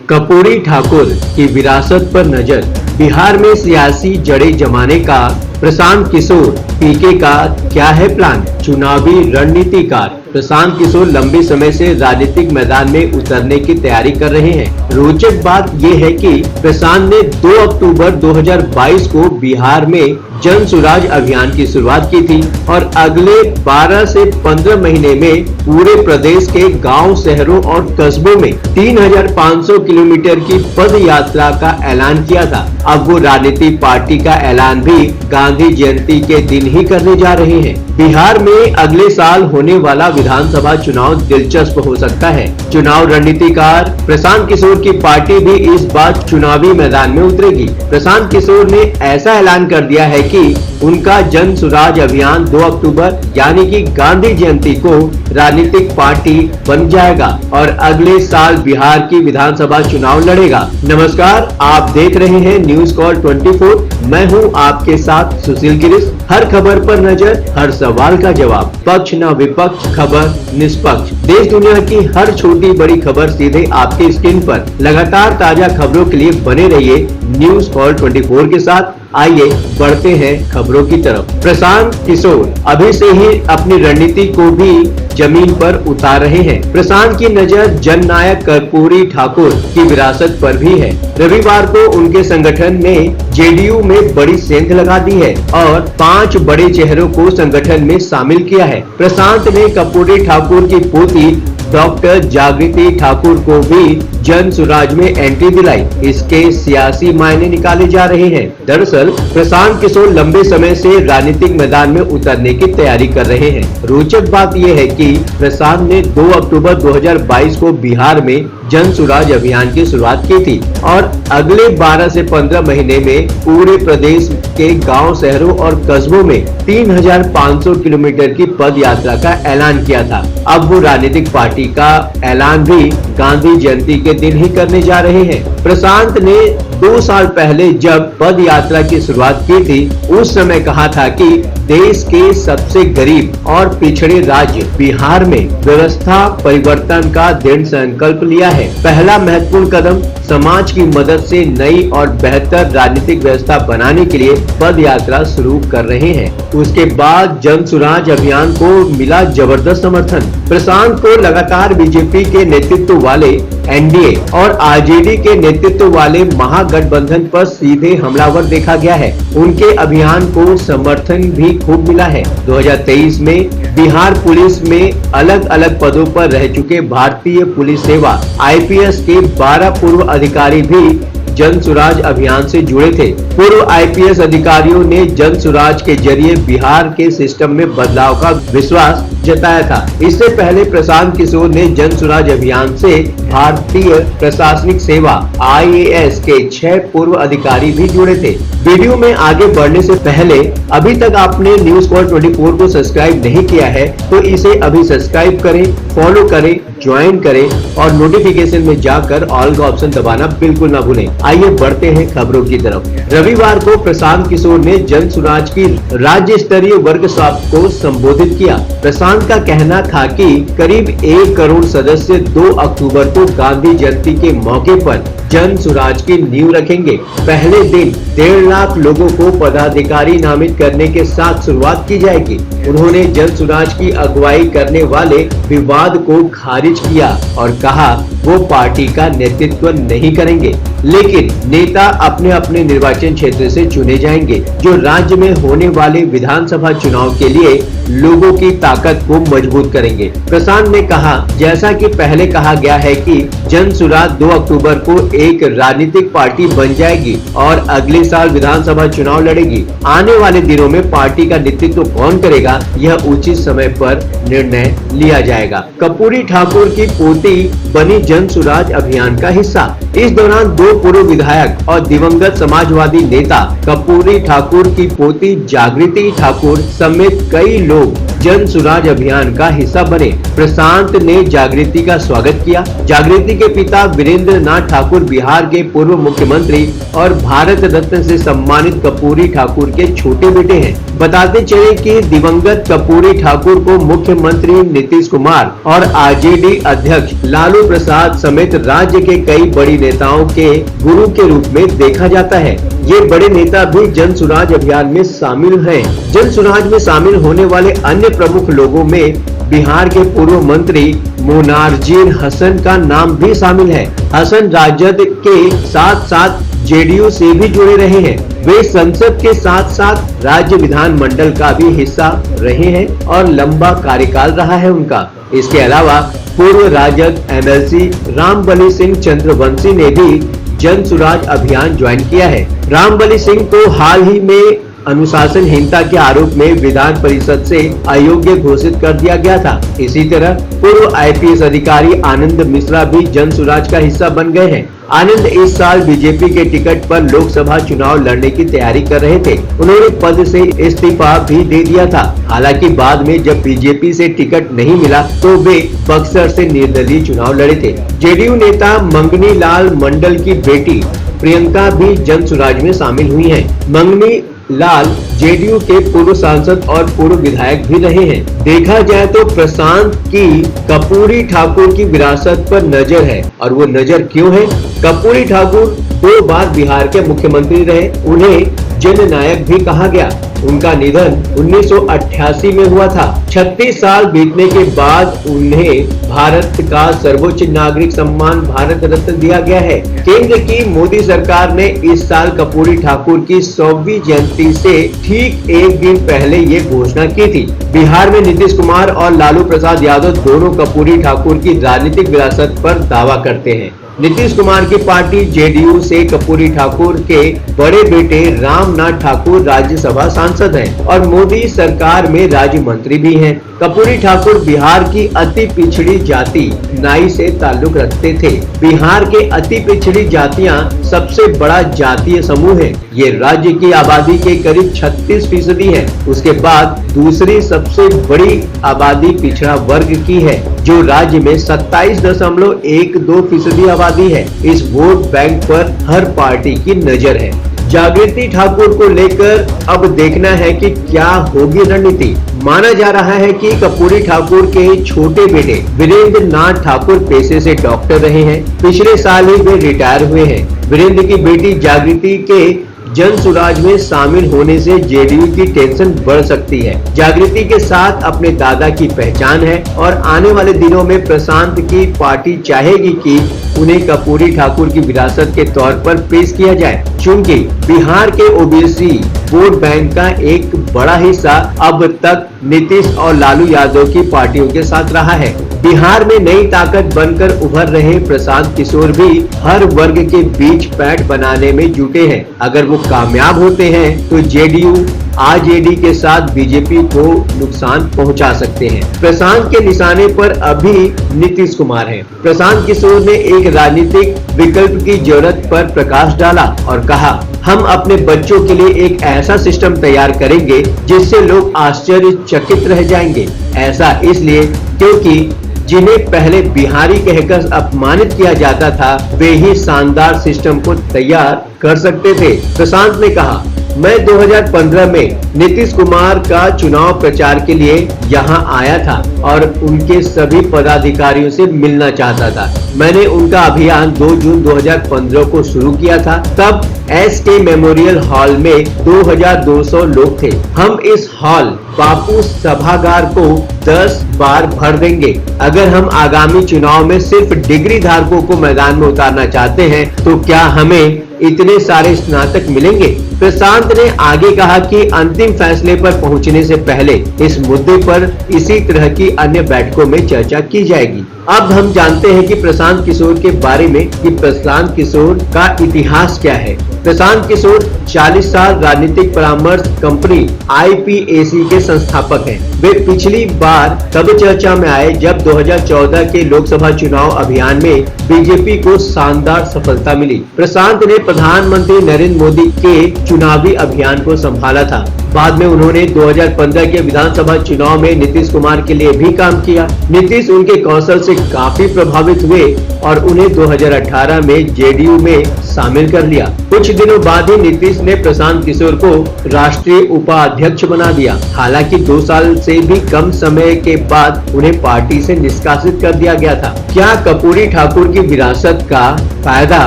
कर्पूरी ठाकुर की विरासत पर नजर। बिहार में सियासी जड़ें जमाने का प्रशांत किशोर पीके का क्या है प्लान? चुनावी रणनीतिकार प्रशांत किशोर लंबे समय से राजनीतिक मैदान में उतरने की तैयारी कर रहे हैं। रोचक बात यह है कि प्रशांत ने 2 अक्टूबर 2022 को बिहार में जन सुराज अभियान की शुरुआत की थी और अगले 12 से 15 महीने में पूरे प्रदेश के गांव, शहरों और कस्बों में 3500 किलोमीटर की पद यात्रा का ऐलान किया था। अब वो राजनीतिक पार्टी का ऐलान भी गांधी जयंती के दिन ही करने जा रहे हैं। बिहार में अगले साल होने वाला विधानसभा चुनाव दिलचस्प हो सकता है। चुनाव रणनीतिकार प्रशांत किशोर की पार्टी भी इस बार चुनावी मैदान में उतरेगी। प्रशांत किशोर ने ऐसा ऐलान कर दिया है कि उनका जन सुराज अभियान 2 अक्टूबर यानी कि गांधी जयंती को राजनीतिक पार्टी बन जाएगा और अगले साल बिहार की विधानसभा चुनाव लड़ेगा। नमस्कार, आप देख रहे हैं न्यूज कॉल 24। मैं हूं आपके साथ सुशील गिरीश। हर खबर पर नजर, हर सवाल का जवाब, पक्ष न विपक्ष, खबर निष्पक्ष। देश दुनिया की हर छोटी बड़ी खबर सीधे आपके स्क्रीन पर। लगातार ताजा खबरों के लिए बने रहिए न्यूज कॉल 24 के साथ। आइए बढ़ते हैं खबरों की तरफ। प्रशांत किशोर अभी से ही अपनी रणनीति को भी जमीन पर उतार रहे हैं। प्रशांत की नजर जननायक कर्पूरी ठाकुर की विरासत पर भी है। रविवार को उनके संगठन ने जेडीयू में बड़ी सेंध लगा दी है और 5 बड़े चेहरों को संगठन में शामिल किया है। प्रशांत ने कर्पूरी ठाकुर की पोती डॉक्टर जागृति ठाकुर को भी जन सुराज में एंट्री दिलाई। इसके सियासी मायने निकाले जा रहे हैं। दरअसल प्रशांत किशोर लंबे समय से राजनीतिक मैदान में उतरने की तैयारी कर रहे हैं। रोचक बात यह है कि प्रशांत ने 2 अक्टूबर 2022 को बिहार में जन सुराज अभियान की शुरुआत की थी और अगले 12 से 15 महीने में पूरे प्रदेश के गांव, शहरों और कस्बों में 3500 किलोमीटर की पद यात्रा का ऐलान किया था। अब वो राजनीतिक पार्टी का ऐलान भी गांधी जयंती के दिन ही करने जा रहे हैं। प्रशांत ने 2 साल पहले जब पद यात्रा की शुरुआत की थी, उस समय कहा था कि देश के सबसे गरीब और पिछड़े राज्य बिहार में व्यवस्था परिवर्तन का दृढ़ संकल्प लिया है। पहला महत्वपूर्ण कदम समाज की मदद से नई और बेहतर राजनीतिक व्यवस्था बनाने के लिए पद यात्रा शुरू कर रहे हैं। उसके बाद जन सुराज अभियान को मिला जबरदस्त समर्थन। प्रशांत को लगातार बीजेपी के नेतृत्व वाले एनडीए और आरजेडी के नेतृत्व वाले महागठबंधन पर सीधे हमलावर देखा गया है। उनके अभियान को समर्थन भी खूब मिला है। 2023 में बिहार पुलिस में अलग अलग पदों पर रह चुके भारतीय पुलिस सेवा आईपीएस के 12 पूर्व अधिकारी भी जन सुराज अभियान से जुड़े थे। पूर्व आईपीएस अधिकारियों ने जन सुराज के जरिए बिहार के सिस्टम में बदलाव का विश्वास जताया था। इससे पहले प्रशांत किशोर ने जन सुराज अभियान से भारतीय प्रशासनिक सेवा आईएएस के 6 पूर्व अधिकारी भी जुड़े थे। वीडियो में आगे बढ़ने से पहले अभी तक आपने न्यूज कॉल 24 को सब्सक्राइब नहीं किया है तो इसे अभी सब्सक्राइब करें, फॉलो करें, ज्वाइन करें और नोटिफिकेशन में जाकर ऑल का ऑप्शन दबाना बिल्कुल ना भूलें। आइए बढ़ते हैं खबरों की तरफ। रविवार को प्रशांत किशोर ने जन सुराज की राज्य स्तरीय वर्कशॉप को संबोधित किया। प्रशांत का कहना था कि करीब 1 करोड़ सदस्य 2 अक्टूबर को गांधी जयंती के मौके पर जन सुराज की नींव रखेंगे। पहले दिन 1.5 लाख लोगों को पदाधिकारी नामित करने के साथ शुरुआत की जाएगी। उन्होंने जन सुराज की अगुवाई करने वाले विवाद को खारिज किया और कहा वो पार्टी का नेतृत्व नहीं करेंगे, लेकिन नेता अपने अपने निर्वाचन क्षेत्र से चुने जाएंगे जो राज्य में होने वाले विधानसभा चुनाव के लिए लोगों की ताकत को मजबूत करेंगे। प्रशांत ने कहा, जैसा कि पहले कहा गया है कि जन सुराज 2 अक्टूबर को एक राजनीतिक पार्टी बन जाएगी और अगले साल विधानसभा चुनाव लड़ेगी। आने वाले दिनों में पार्टी का नेतृत्व कौन करेगा, यह उचित समय पर निर्णय लिया जाएगा। कर्पूरी ठाकुर की पोती बनी जन सुराज अभियान का हिस्सा। इस दौरान 2 पूर्व विधायक और दिवंगत समाजवादी नेता कर्पूरी ठाकुर की पोती जागृति ठाकुर समेत कई लोग जन सुराज अभियान का हिस्सा बने। प्रशांत ने जागृति का स्वागत किया। जागृति के पिता वीरेंद्र नाथ ठाकुर बिहार के पूर्व मुख्यमंत्री और भारत रत्न से सम्मानित कर्पूरी ठाकुर के छोटे बेटे हैं। बताते चले कि दिवंगत कर्पूरी ठाकुर को मुख्यमंत्री नीतीश कुमार और आरजेडी अध्यक्ष लालू प्रसाद समेत राज्य के कई बड़ी नेताओं के गुरु के रूप में देखा जाता है। ये बड़े नेता भी जन सुराज अभियान में शामिल हैं। जन सुराज में शामिल होने वाले अन्य प्रमुख लोगों में बिहार के पूर्व मंत्री मोनार्जीन हसन का नाम भी शामिल है। हसन राजद के साथ साथ जेडीयू से भी जुड़े रहे हैं। वे संसद के साथ साथ राज्य विधानमंडल का भी हिस्सा रहे हैं और लंबा कार्यकाल रहा है उनका। इसके अलावा पूर्व राजद एमएलसी रामबली सिंह चंद्रवंशी ने भी जन सुराज अभियान ज्वाइन किया है। रामबली सिंह को हाल ही में अनुशासनहीनता के आरोप में विधान परिषद से अयोग्य घोषित कर दिया गया था। इसी तरह पूर्व आईपीएस अधिकारी आनंद मिश्रा भी जन सुराज का हिस्सा बन गए हैं। आनंद इस साल बीजेपी के टिकट पर लोकसभा चुनाव लड़ने की तैयारी कर रहे थे। उन्होंने पद से इस्तीफा भी दे दिया था। हालांकि बाद में जब बीजेपी से टिकट नहीं मिला तो वे बक्सर से निर्दलीय चुनाव लड़े थे। जेडीयू नेता मंगनी लाल मंडल की बेटी प्रियंका भी जन सुराज में शामिल हुई है। मंगनी लाल जेडीयू के पूर्व सांसद और पूर्व विधायक भी रहे हैं। देखा जाए तो प्रशांत की कर्पूरी ठाकुर की विरासत पर नजर है, और वो नजर क्यों है? कर्पूरी ठाकुर 2 बार बिहार के मुख्यमंत्री रहे। उन्हें जननायक भी कहा गया। उनका निधन 1988 में हुआ था। 36 साल बीतने के बाद उन्हें भारत का सर्वोच्च नागरिक सम्मान भारत रत्न दिया गया है। केंद्र की मोदी सरकार ने इस साल कर्पूरी ठाकुर की 100वीं जयंती से ठीक एक दिन पहले ये घोषणा की थी। बिहार में नीतीश कुमार और लालू प्रसाद यादव दोनों कर्पूरी ठाकुर की राजनीतिक विरासत पर दावा करते हैं। नीतीश कुमार की पार्टी जेडीयू से कर्पूरी ठाकुर के बड़े बेटे रामनाथ ठाकुर राज्यसभा सांसद हैं और मोदी सरकार में राज्य मंत्री भी हैं। कर्पूरी ठाकुर बिहार की अति पिछड़ी जाति नाई से ताल्लुक रखते थे। बिहार के अति पिछड़ी जातियां सबसे बड़ा जातीय समूह है। ये राज्य की आबादी के करीब 36% है। उसके बाद दूसरी सबसे बड़ी आबादी पिछड़ा वर्ग की है, जो राज्य में 27.12% आबादी है। इस वोट बैंक पर हर पार्टी की नजर है। जागृति ठाकुर को लेकर अब देखना है कि क्या होगी रणनीति। माना जा रहा है कि कर्पूरी ठाकुर के छोटे बेटे वीरेंद्र नाथ ठाकुर पेशे से डॉक्टर रहे हैं। पिछले साल ही वे रिटायर हुए हैं। वीरेंद्र की बेटी जागृति के जन सुराज में शामिल होने से जेडीयू की टेंशन बढ़ सकती है। जागृति के साथ अपने दादा की पहचान है और आने वाले दिनों में प्रशांत की पार्टी चाहेगी कि उन्हें कर्पूरी ठाकुर की विरासत के तौर पर पेश किया जाए, क्योंकि बिहार के ओबीसी वोट बैंक का एक बड़ा हिस्सा अब तक नीतीश और लालू यादव की पार्टियों के साथ रहा है। बिहार में नई ताकत बनकर उभर रहे प्रशांत किशोर भी हर वर्ग के बीच पैठ बनाने में जुटे हैं। अगर वो कामयाब होते हैं तो जेडीयू आरजेडी के साथ बीजेपी को नुकसान पहुंचा सकते हैं। प्रशांत के निशाने पर अभी नीतीश कुमार हैं। प्रशांत किशोर ने एक राजनीतिक विकल्प की जरूरत पर प्रकाश डाला और कहा, हम अपने बच्चों के लिए एक ऐसा सिस्टम तैयार करेंगे जिससे लोग आश्चर्यचकित रह जाएंगे। ऐसा इसलिए क्योंकि जिन्हें पहले बिहारी कहकर अपमानित किया जाता था, वे ही शानदार सिस्टम को तैयार कर सकते थे। प्रशांत ने कहा, मैं 2015 में नीतीश कुमार का चुनाव प्रचार के लिए यहां आया था और उनके सभी पदाधिकारियों से मिलना चाहता था। मैंने उनका अभियान 2 जून 2015 को शुरू किया था। तब एसके मेमोरियल हॉल में 2200 लोग थे। हम इस हॉल बापू सभागार को 10 बार भर देंगे। अगर हम आगामी चुनाव में सिर्फ डिग्री धारकों को मैदान में उतारना चाहते हैं तो क्या हमें इतने सारे स्नातक मिलेंगे? प्रशांत ने आगे कहा कि अंतिम फैसले पर पहुंचने से पहले इस मुद्दे पर इसी तरह की अन्य बैठकों में चर्चा की जाएगी। अब हम जानते हैं कि प्रशांत किशोर के बारे में कि प्रशांत किशोर का इतिहास क्या है। प्रशांत किशोर 40 साल राजनीतिक परामर्श कंपनी आईपीएसी के संस्थापक हैं। वे पिछली बार तब चर्चा में आए जब 2014 के लोकसभा चुनाव अभियान में बीजेपी को शानदार सफलता मिली। प्रशांत ने प्रधानमंत्री नरेंद्र मोदी के चुनावी अभियान को संभाला था। बाद में उन्होंने 2015 के विधानसभा चुनाव में नीतीश कुमार के लिए भी काम किया। नीतीश उनके कौशल से काफी प्रभावित हुए और उन्हें 2018 में जेडीयू में शामिल कर लिया। कुछ दिनों बाद ही नीतीश ने प्रशांत किशोर को राष्ट्रीय उपाध्यक्ष बना दिया। हालांकि 2 साल से भी कम समय के बाद उन्हें पार्टी से निष्कासित कर दिया गया था। क्या कर्पूरी ठाकुर की विरासत का फायदा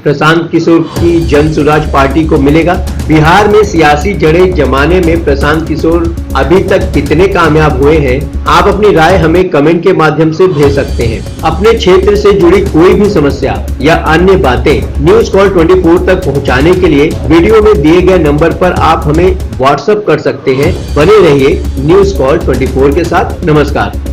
प्रशांत किशोर की जन स्वराज पार्टी को मिलेगा? बिहार में सियासी जड़ें जमाने में प्रशांत किशोर अभी तक कितने कामयाब हुए हैं? आप अपनी राय हमें कमेंट के माध्यम से भेज सकते हैं। अपने क्षेत्र से जुड़ी कोई भी समस्या या अन्य बातें न्यूज कॉल 24 तक पहुंचाने के लिए वीडियो में दिए गए नंबर पर आप हमें व्हाट्सएप कर सकते हैं। बने रहिए न्यूज कॉल 24 के साथ। नमस्कार।